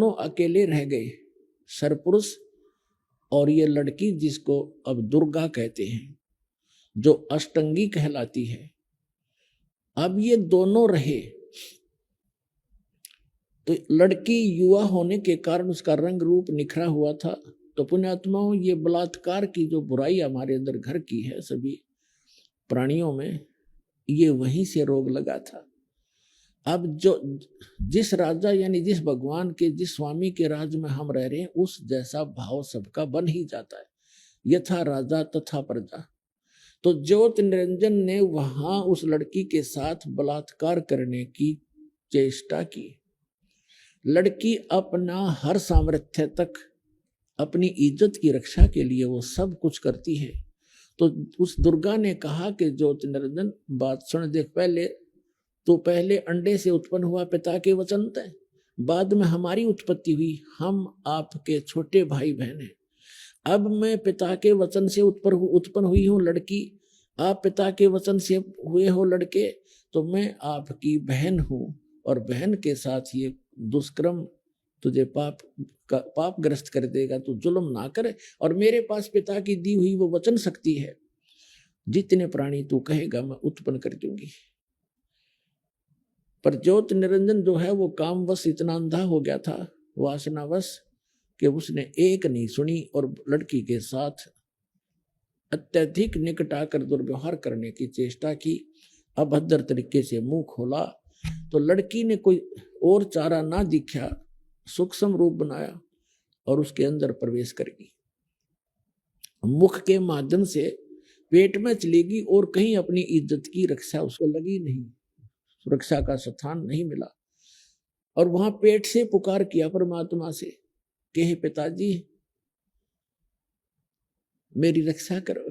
दोनों अकेले रह गए, सरपुरुष और ये लड़की जिसको अब दुर्गा कहते हैं, जो अष्टंगी कहलाती है। अब ये दोनों रहे तो लड़की युवा होने के कारण उसका रंग रूप निखरा हुआ था। तो पुण्यात्माओं, ये बलात्कार की जो बुराई हमारे अंदर घर की है सभी प्राणियों में, ये वहीं से रोग लगा था। अब जो जिस राजा यानी जिस भगवान के, जिस स्वामी के राज में हम रह रहे हैं, उस जैसा भाव सबका बन ही जाता है, यथा राजा तथा प्रजा। तो ज्योत निरंजन ने वहां उस लड़की के साथ बलात्कार करने की चेष्टा की। लड़की अपना हर सामर्थ्य तक अपनी इज्जत की रक्षा के लिए वो सब कुछ करती है। तो उस दुर्गा ने कहा कि ज्योत निरंजन बात सुन, देख, पहले अंडे से उत्पन्न हुआ पिता के वचन थे, बाद में हमारी उत्पत्ति हुई, हम आपके छोटे भाई बहन हैं। अब मैं पिता के वचन से उत्पन्न हुई हूँ लड़की, आप पिता के वचन से हुए हो लड़के, तो मैं आपकी बहन हूँ और बहन के साथ ये दुष्कर्म तुझे पापग्रस्त कर देगा, तू जुल्म ना करे। और मेरे पास पिता की दी हुई वो वचन शक्ति है, जितने प्राणी तू कहेगा मैं उत्पन्न कर दूंगी। पर ज्योत निरंजन जो है वो कामवश इतना अंधा हो गया था, वासनावश, कि उसने एक नहीं सुनी और लड़की के साथ अत्यधिक निकट आकर दुर्व्यवहार करने की चेष्टा की, अभद्र तरीके से मुंह खोला। तो लड़की ने कोई और चारा ना दिखा, सूक्ष्म रूप बनाया और उसके अंदर प्रवेश कर गई। मुख के माध्यम से पेट में चलेगी और कहीं अपनी इज्जत की रक्षा उसको लगी नहीं, सुरक्षा का स्थान नहीं मिला। और वहां पेट से पुकार किया परमात्मा से कि हे पिताजी मेरी रक्षा करो,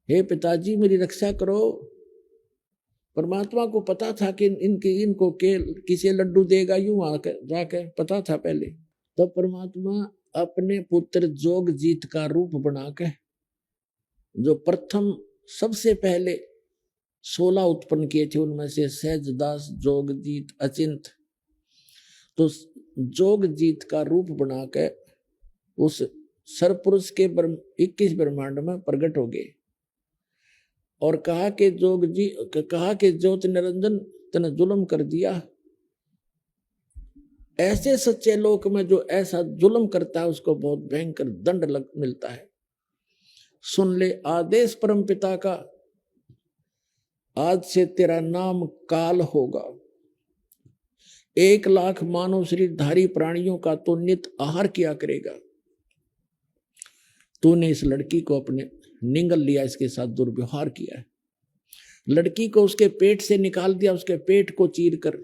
हे पिताजी मेरी रक्षा करो। परमात्मा को पता था कि इनको किसे लड्डू देगा, यूं जाकर पता था पहले। तब परमात्मा अपने पुत्र जोगजीत का रूप बनाकर, जो प्रथम सबसे पहले 16 उत्पन्न किए थे, उनमें से सहजदास, जोगजीत, अचिंत, तो जोगजीत का रूप बनाकर उस सरपुरुष के 21 ब्रह्मांड में प्रकट हो गए और कहा कि ज्योत निरंजन तने जुल्म कर दिया। ऐसे सच्चे लोक में जो ऐसा जुल्म करता है उसको बहुत भयंकर दंड मिलता है। सुन ले आदेश परम पिता का, आज से तेरा नाम काल होगा। 1 लाख मानव शरीरधारी प्राणियों का तो नित आहार किया करेगा। तूने इस लड़की को अपने निगल लिया, इसके साथ दुर्व्यवहार किया है, लड़की को उसके पेट से निकाल दिया, उसके पेट को चीर कर,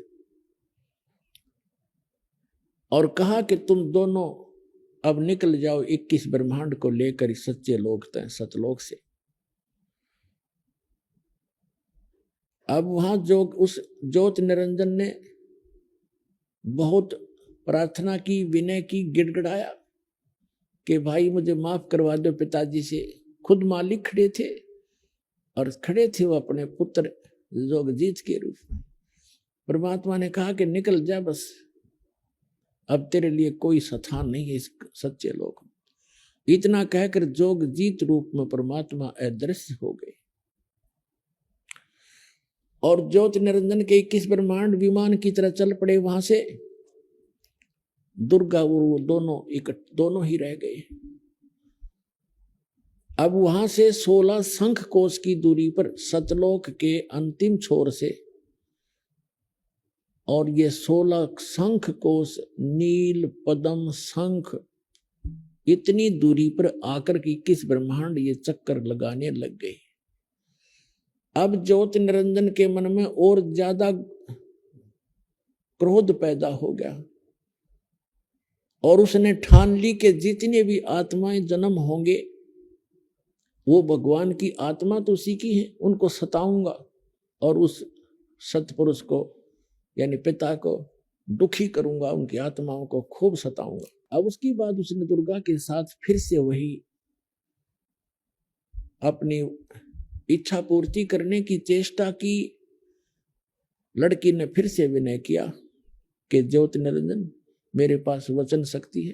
और कहा कि तुम दोनों अब निकल जाओ 21 ब्रह्मांड को लेकर सच्चे लोक तय सतलोक से। अब वहां उस ज्योत निरंजन ने बहुत प्रार्थना की, विनय की, गिड़गिड़ाया कि भाई मुझे माफ करवा दो पिताजी से। खुद मालिक खड़े थे और खड़े थे वो अपने पुत्र जोगजीत के रूप में। परमात्मा ने कहा कि निकल जा, बस अब तेरे लिए कोई स्थान नहीं है इस सच्चे लोक में। इतना कहकर जोगजीत रूप में परमात्मा अदृश्य हो गए और ज्योत निरंजन के 21 ब्रह्मांड विमान की तरह चल पड़े। वहां से दुर्गा और वो दोनों ही रह गए। अब वहां से 16 शंख कोश की दूरी पर सतलोक के अंतिम छोर से, और ये 16 शंख कोश नील पद्म शंख इतनी दूरी पर आकर के 21 ब्रह्मांड ये चक्कर लगाने लग गए। अब ज्योत निरंजन के मन में और ज्यादा क्रोध पैदा हो गया और उसने ठान ली कि जितने भी आत्माएं जन्म होंगे वो भगवान की आत्मा तो उसी की है, उनको सताऊंगा और उस सतपुरुष को यानी पिता को दुखी करूंगा, उनकी आत्माओं को खूब सताऊंगा। अब उसकी बाद उसने दुर्गा के साथ फिर से वही अपनी इच्छा पूर्ति करने की चेष्टा की। लड़की ने फिर से विनय किया कि ज्योत निरंजन मेरे पास वचन शक्ति है।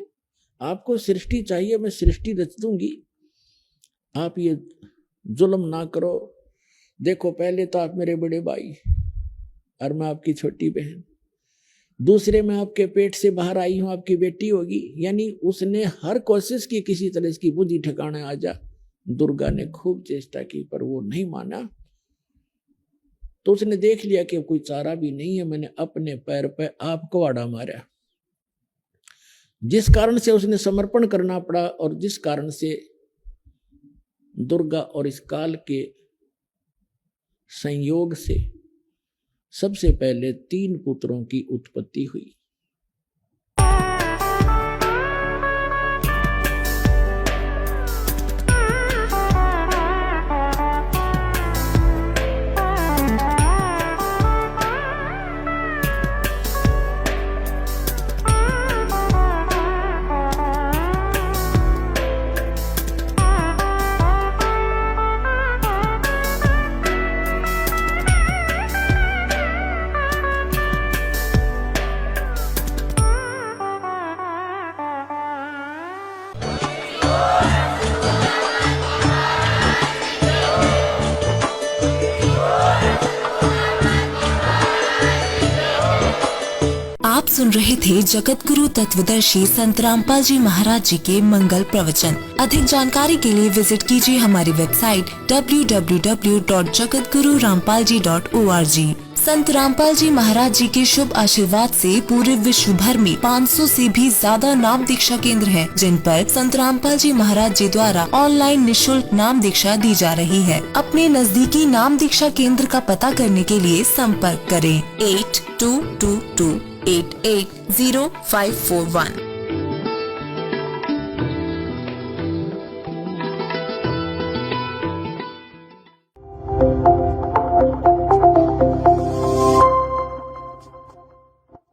आपको सृष्टि चाहिए, मैं सृष्टि रच दूंगी। आप ये जुल्म ना करो। देखो, पहले तो आप मेरे बड़े भाई और मैं आपकी छोटी बहन, दूसरे में आपके पेट से बाहर आई हूं, आपकी बेटी होगी। यानी उसने हर कोशिश की किसी तरह इसकी बुद्धि ठिकाने आ जा। दुर्गा ने खूब चेष्टा की पर वो नहीं माना। तो उसने देख लिया कि कोई चारा भी नहीं है। मैंने अपने पैर पे आप कुहाड़ा मारा, जिस कारण से उसने समर्पण करना पड़ा और जिस कारण से दुर्गा और इस काल के संयोग से सबसे पहले 3 पुत्रों की उत्पत्ति हुई। आप सुन रहे थे जगत गुरु तत्वदर्शी संत रामपाल जी महाराज जी के मंगल प्रवचन। अधिक जानकारी के लिए विजिट कीजिए हमारी वेबसाइट www.jagatgururampalji.org। संत रामपाल जी महाराज जी के शुभ आशीर्वाद से पूरे विश्व भर में 500 से भी ज्यादा नाम दीक्षा केंद्र हैं, जिन पर संत रामपाल जी महाराज जी द्वारा ऑनलाइन निशुल्क नाम दीक्षा दी जा रही है। अपने नजदीकी नाम दीक्षा केंद्र का पता करने के लिए संपर्क करें 8222880541।